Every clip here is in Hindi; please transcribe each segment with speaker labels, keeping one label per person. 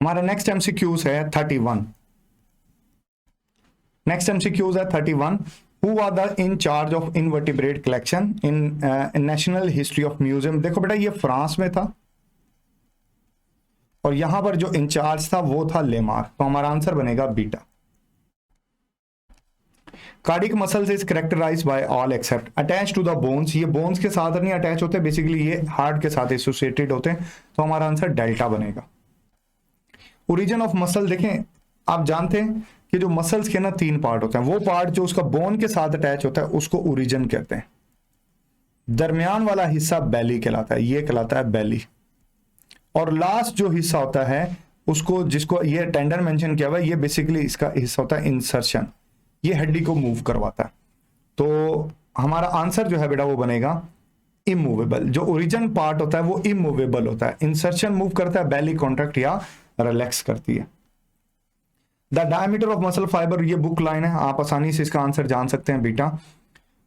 Speaker 1: हमारा नेक्स्ट एमसीक्यूज है 31। नेक्स्ट एमसीक्यूज है 31। Who was the in charge of invertebrate collection in national history of museum. देखो बेटा ये फ्रांस में था और यहां पर जो इंचार्ज था वो था लेमार, तो हमारा आंसर बनेगा beta. Cardiac muscles is characterized by all except attach to the bones. ये बोन्स के साथ नहीं अटैच होते, बेसिकली ये हार्ट के साथ एसोसिएटेड होते हैं, तो हमारा आंसर डेल्टा बनेगा। ओरिजिन ऑफ मसल देखें, आप जानते हैं कि जो मसल्स के ना 3 पार्ट होते हैं, वो पार्ट जो उसका बोन के साथ अटैच होता है उसको ओरिजिन कहते हैं। दरमियान वाला हिस्सा बेली कहलाता है, ये कहलाता है बेली। और लास्ट जो हिस्सा होता है उसको, जिसको ये टेंडन मेंशन किया हुआ है, ये बेसिकली इसका हिस्सा होता है इंसर्शन, ये हड्डी को मूव करवाता है। तो हमारा आंसर जो है बेटा वो बनेगा इमूवेबल। जो ओरिजिन पार्ट होता है वो इमूवेबल होता है, इंसर्शन मूव करता है, बेली कॉन्ट्रैक्ट या रिलैक्स करती है। The diameter of muscle fibre, ये बुक लाइन है, आप आसानी से इसका आंसर जान सकते हैं बेटा।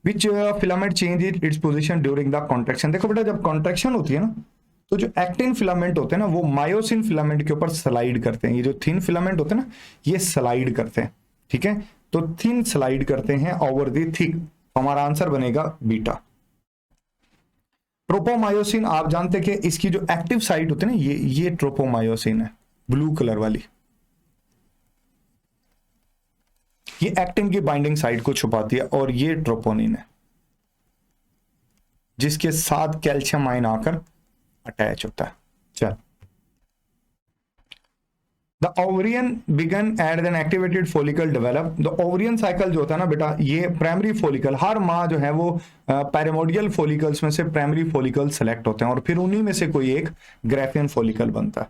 Speaker 1: Which filament change its position during the contraction. देखो बेटा जब कॉन्ट्रैक्शन होती है ना, तो जो एक्टिन फिलामेंट होते हैं ना वो मायोसिन फिलामेंट के ऊपर स्लाइड करते हैं। ये जो थिन फिलामेंट होते हैं ना ये स्लाइड करते हैं, ठीक है, तो थिन स्लाइड करते हैं ओवर द थिक, तो हमारा आंसर बनेगा बीटा। ट्रोपोमायोसिन, आप जानते हैं कि इसकी जो एक्टिव साइट होती है ना ये ट्रोपोमायोसिन है, ब्लू कलर वाली, ये एक्टिन की बाइंडिंग साइट को छुपाती है, और ये ट्रोपोनिन है जिसके साथ कैल्शियम आयन आकर अटैच होता है। चल, the ovarian begin at an activated follicle develop. The ovarian cycle जो होता है ना बेटा, ये प्राइमरी फोलिकल, हर माह जो है वो पैरामोडियल फोलिकल्स में से प्राइमरी फोलिकल सेलेक्ट होते हैं और फिर उन्हीं में से कोई एक ग्राफियन फोलिकल बनता है।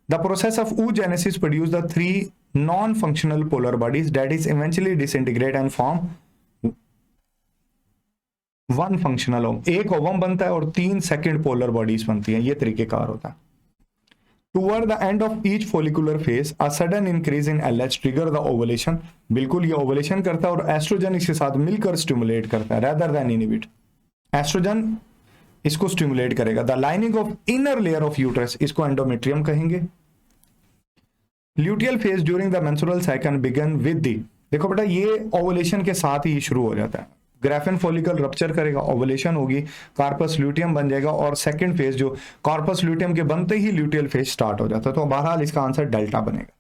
Speaker 1: The process of oogenesis produce the 3 non functional polar bodies that is eventually disintegrate and form 1 functional ovum. एक ओवम बनता है और 3 सेकंड पोलर बॉडीज बनती हैं, ये तरीकेकार होता है। Toward the end of each follicular phase, a sudden increase in LH trigger the ovulation। बिल्कुल ये ओवुलेशन करता है और एस्ट्रोजन इसके साथ मिलकर स्टिमुलेट करता है rather than inhibit। एस्ट्रोजन इसको स्टिमुलेट करेगा। The lining of inner layer of uterus, इसको एंडोमेट्रियम कहेंगे। Luteal phase during the menstrual cycle begin with the, देखो बेटा ये ओवुलेशन के साथ ही शुरू हो जाता है। ग्राफियन फॉलिकल रप्चर करेगा, ओवुलेशन होगी, कार्पस ल्यूटियम बन जाएगा और सेकंड फेज जो कार्पस ल्यूटियम के बनते ही ल्यूटियल फेज स्टार्ट हो जाता है, तो बहरहाल इसका आंसर डेल्टा बनेगा।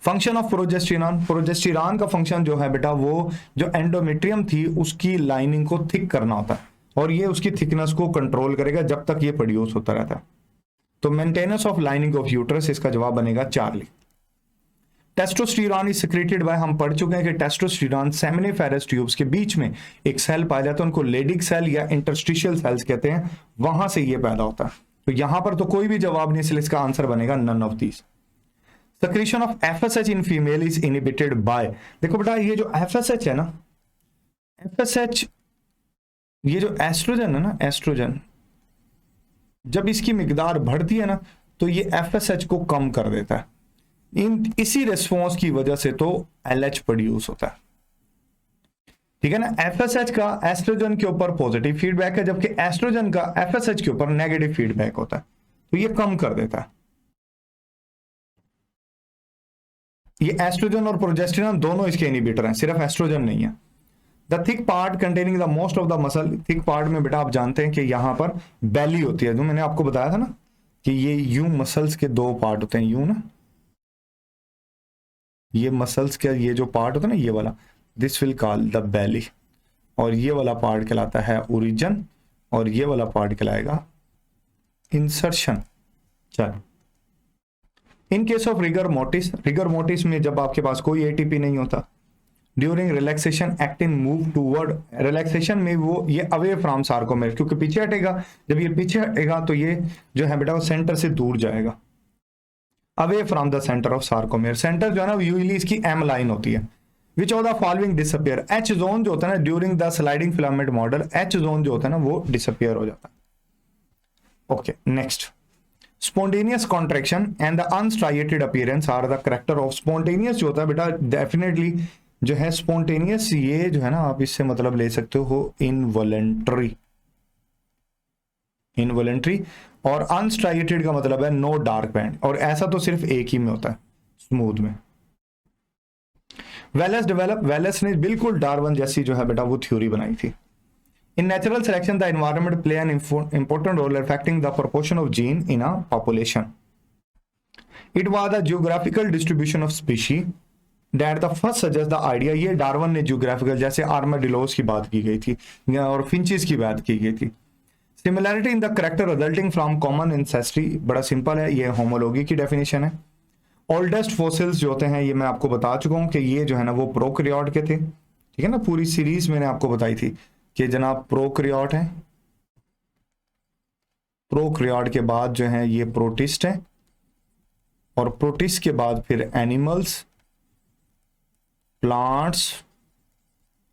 Speaker 1: फंक्शन ऑफ प्रोजेस्टेरॉन, प्रोजेस्टेरॉन का फंक्शन जो है बेटा वो जो एंडोमेट्रियम थी उसकी लाइनिंग को थिक करना होता है और ये उसकी थिकनेस को कंट्रोल करेगा जब तक ये प्रोड्यूस होता रहता है। तो maintenance of lining of uterus, इसका जवाब बनेगा Charlie. Testosterone is secreted by, हम पढ़ चुके हैं कि टेस्टोस्टेरॉन सेमिनिफेरस ट्यूब्स के बीच में एक सेल पाया जाता है, उनको लेडिक सेल या इंटरस्टिशियल सेल्स कहते हैं, वहां से ये पैदा होता है। तो यहां पर तो कोई भी जवाब नहीं, इसलिए इसका आंसर बनेगा none of these. Secretion of FSH in female is inhibited by, देखो बेटा ये जो एफएसएच है ना, एफएसएच ये जो एस्ट्रोजन है ना, एस्ट्रोजन जब इसकी मिकदार बढ़ती है ना तो ये एफएसएच को कम कर देता है। इसी रिस्पॉन्स की वजह से तो एलएच प्रोड्यूस होता है, ठीक है ना। एफएसएच का एस्ट्रोजन के ऊपर पॉजिटिव फीडबैक है, जबकि एस्ट्रोजन का एफएसएच के ऊपर नेगेटिव फीडबैक होता है, तो ये कम कर देता है। ये एस्ट्रोजन और प्रोजेस्टेरॉन दोनों इसके इनहिबिटर हैं, सिर्फ एस्ट्रोजन नहीं है। The thick part containing the most of the muscle, thick part में बेटा आप जानते हैं कि यहां पर बेली होती है, जो मैंने आपको बताया था ना कि ये यू मसल्स के 2 पार्ट होते हैं, यू ना, ये मसल्स का ये जो पार्ट होता है ना ये वाला, this will call the belly, और ये वाला पार्ट कहलाता है ओरिजिन और ये वाला पार्ट कहलाएगा इंसर्शन। चल, in case of rigor mortis, rigor mortis में जब आपके पास कोई एटीपी नहीं होता, during relaxation actin move toward, relaxation में वो ये अवे फ्रॉम सार्कोमेर, क्योंकि पीछे हटेगा, जब ये पीछे हटेगा तो ये जो है बेटा वो सेंटर से दूर जाएगा, away from the centre of sarcomere. Centre जो है ना यूजुअली इसकी एम लाइन होती है। Which of the following disappear, H zone जो होता है ना during the sliding filament model, H zone जो होता है ना वो डिसअपियर हो जाता है। Okay, next, spontaneous contraction and the unstriated appearance are the character of, spontaneous जो होता है बेटा डेफिनेटली जो है स्पॉन्टेनियस, ये जो है ना आप इससे मतलब ले सकते हो इनवॉलेंट्री, इनवॉलेंट्री, और अनस्ट्राइएटेड का मतलब है नो डार्क बैंड, और ऐसा तो सिर्फ एक ही में होता है, स्मूथ में। वेलेस ने बिल्कुल डार्विन जैसी जो है बेटा वो थ्योरी बनाई थी। In natural selection the environment play an important role affecting the proportion of gene in a population. It was the geographical distribution of species that the first suggest the idea. ये डार्विन ने जियोग्राफिकल, जैसे आर्माडिलोस की बात की गई थी और फिंचेस की बात की गई थी। Similarity in the character resulting from common ancestry, बड़ा सिंपल है, ये होमोलॉगी की डेफिनेशन है। ओल्डेस्ट फॉसिल्स जो होते हैं ये मैं आपको बता चुका हूं कि ये जो है ना वो प्रोकैरियोट के थे, ठीक है ना, पूरी सीरीज मैंने आपको बताई थी कि जनाब प्रोकैरियोट है, प्रोकैरियोट के बाद जो है ये प्रोटिस्ट है, और प्रोटिस्ट के बाद फिर एनिमल्स, प्लांट्स,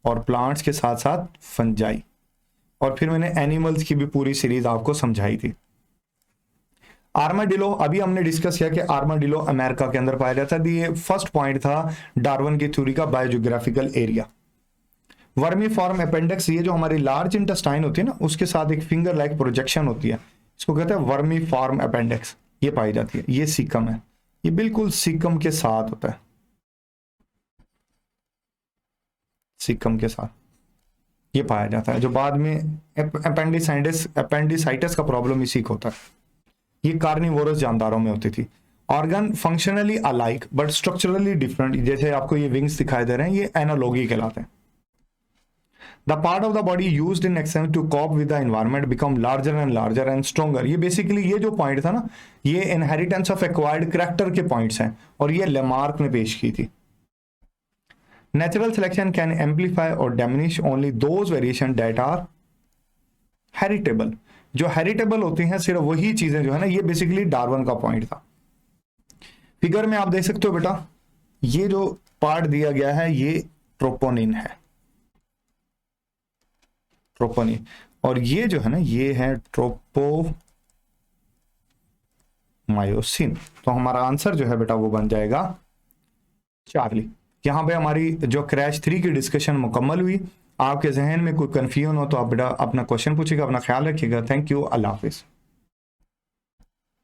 Speaker 1: और प्लांट्स के साथ साथ फंजाई, और फिर मैंने एनिमल्स की भी पूरी सीरीज आपको समझाई थी। आर्माडिलो अभी हमने डिस्कस किया कि आर्माडिलो अमेरिका के अंदर पाया जाता है। ये फर्स्ट पॉइंट था डार्विन की थ्योरी का, biogeographical area. Vermi form appendix, ये जो हमारी लार्ज इंटेस्टाइन होती है ना उसके साथ एक फिंगर लाइक प्रोजेक्शन होती है, इसको कहते हैं वर्मी फॉर्म अपेंडिक्स, ये पाई जाती है। ये सीकम है, ये बिल्कुल सीकम के साथ होता है, सीकम के साथ ये पाया जाता है, जो बाद में अपेंडिसाइटिस का प्रॉब्लम इसी को होता है। ये कार्निवोरस जानदारों में होती थी। Organ functionally alike but structurally different, जैसे आपको ये विंग्स दिखाई दे रहे हैं, ये एनालॉगी कहलाते हैं। The part of the body used in action to cope with the environment become larger and stronger. ये बेसिकली ये जो पॉइंट था ना, ये इनहेरिटेंस ऑफ एक्वायर्ड कैरेक्टर के पॉइंट्स हैं, और ये लेमार्क ने पेश की थी। नेचुरल सिलेक्शन कैन एम्पलीफाई और diminish only those variation that are heritable. जो हेरिटेबल होती हैं सिर्फ वही चीजें जो है ना, ये बेसिकली डार्विन का पॉइंट था। फिगर में आप देख सकते हो बेटा, ये जो पार्ट दिया गया है ये ट्रोपोनिन है, ट्रोपोनिन, और ये जो है ना ये है ट्रोपोमायोसिन। तो हमारा आंसर जो है बेटा वो बन जाएगा चार्ली। यहां पे हमारी जो क्रैश 3 की डिस्कशन मुकम्मल हुई। आपके जहन में कोई कंफ्यूजन हो तो आप बेटा अपना क्वेश्चन पूछिएगा। अपना ख्याल रखिएगा। Thank you, Allah Hafiz.